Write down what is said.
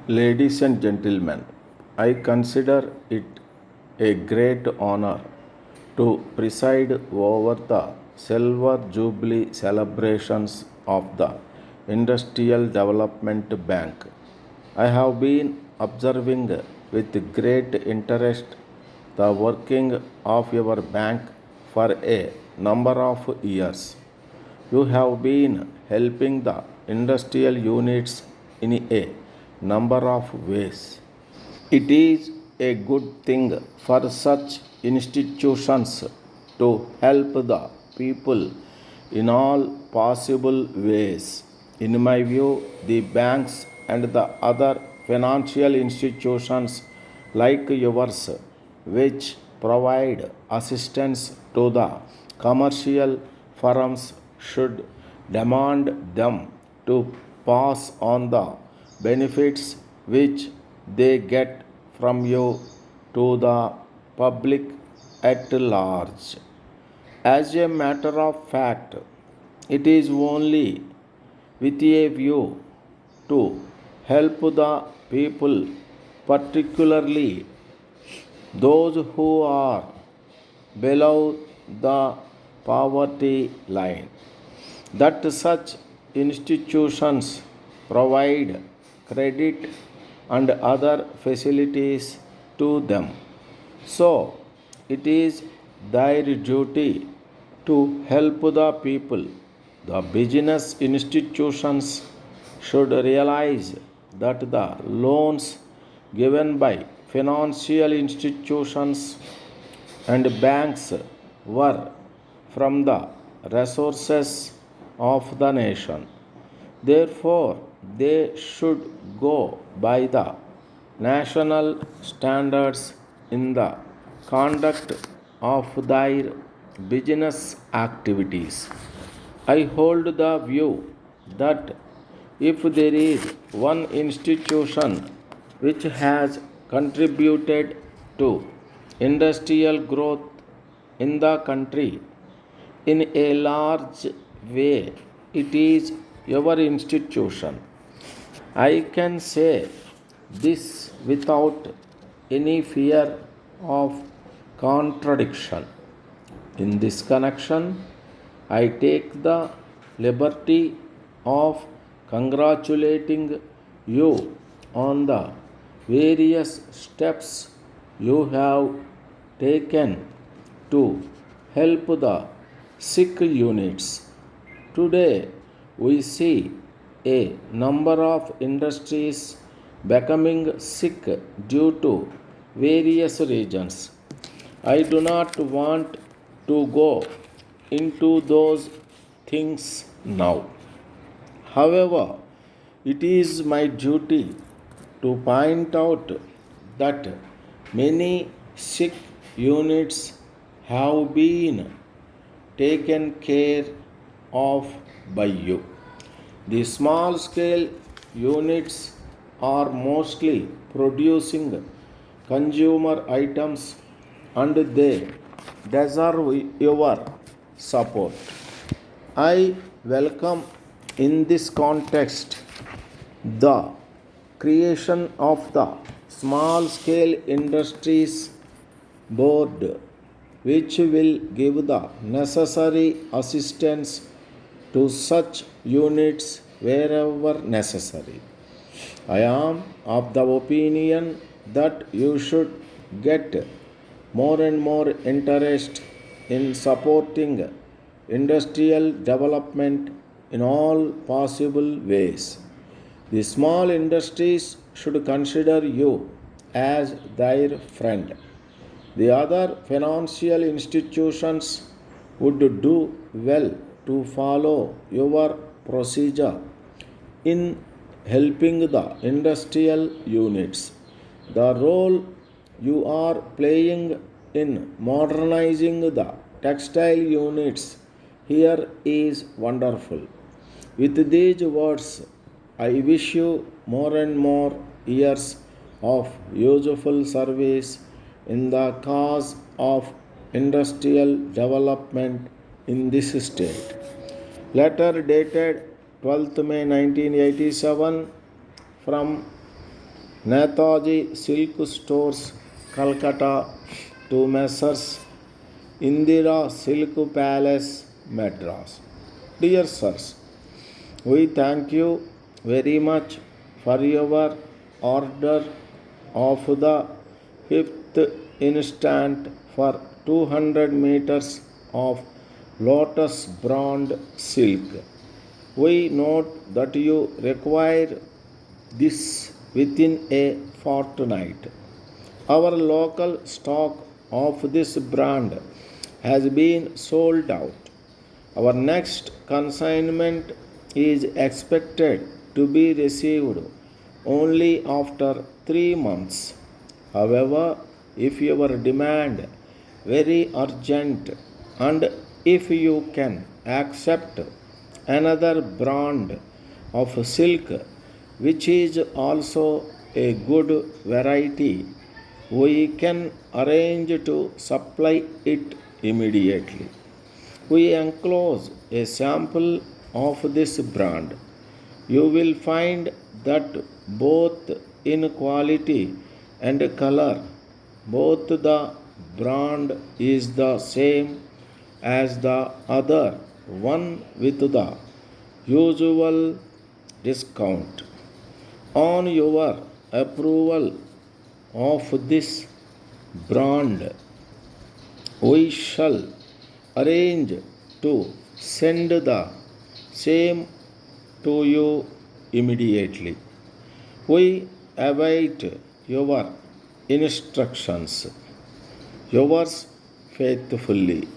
Ladies and gentlemen, I consider it a great honor to preside over the Silver Jubilee celebrations of the Industrial Development Bank. I have been observing with great interest the working of your bank for a number of years. You have been helping the industrial units in a number of ways. It is a good thing for such institutions to help the people in all possible ways. In my view, the banks and the other financial institutions like yours, which provide assistance to the commercial firms, should demand them to pass on the benefits which they get from you to the public at large. As a matter of fact, it is only with a view to help the people, particularly those who are below the poverty line, that such institutions provide credit and other facilities to them. So, it is their duty to help the people. The business institutions should realize that the loans given by financial institutions and banks were from the resources of the nation. Therefore, they should go by the national standards in the conduct of their business activities. I hold the view that if there is one institution which has contributed to industrial growth in the country in a large way, it is your institution. I can say this without any fear of contradiction. In this connection, I take the liberty of congratulating you on the various steps you have taken to help the sick units. Today, we see a number of industries becoming sick due to various reasons. I do not want to go into those things now. However, it is my duty to point out that many sick units have been taken care of by you. The small scale units are mostly producing consumer items and they deserve your support. I welcome in this context the creation of the Small Scale Industries Board, which will give the necessary assistance to such units wherever necessary. I am of the opinion that you should get more and more interest in supporting industrial development in all possible ways. The small industries should consider you as their friend. The other financial institutions would do well to follow your procedure in helping the industrial units. The role you are playing in modernizing the textile units here is wonderful. With these words, I wish you more and more years of useful service in the cause of industrial development in this state. Letter dated 12th May 1987 from Netaji Silk Stores, Calcutta to Messrs. Indira Silk Palace, Madras. Dear sirs, we thank you very much for your order of the 5th instant for 200 meters of lotus brand silk. We note that you require this within a fortnight. Our local stock of this brand has been sold out. Our next consignment is expected to be received only after 3 months. However, if your demand very urgent and if you can accept another brand of silk which is also a good variety, we can arrange to supply it immediately. We enclose a sample of this brand. You will find that both in quality and color, both the brand is the same as the other one with the usual discount. On your approval of this brand, we shall arrange to send the same to you immediately. We await your instructions. Yours faithfully.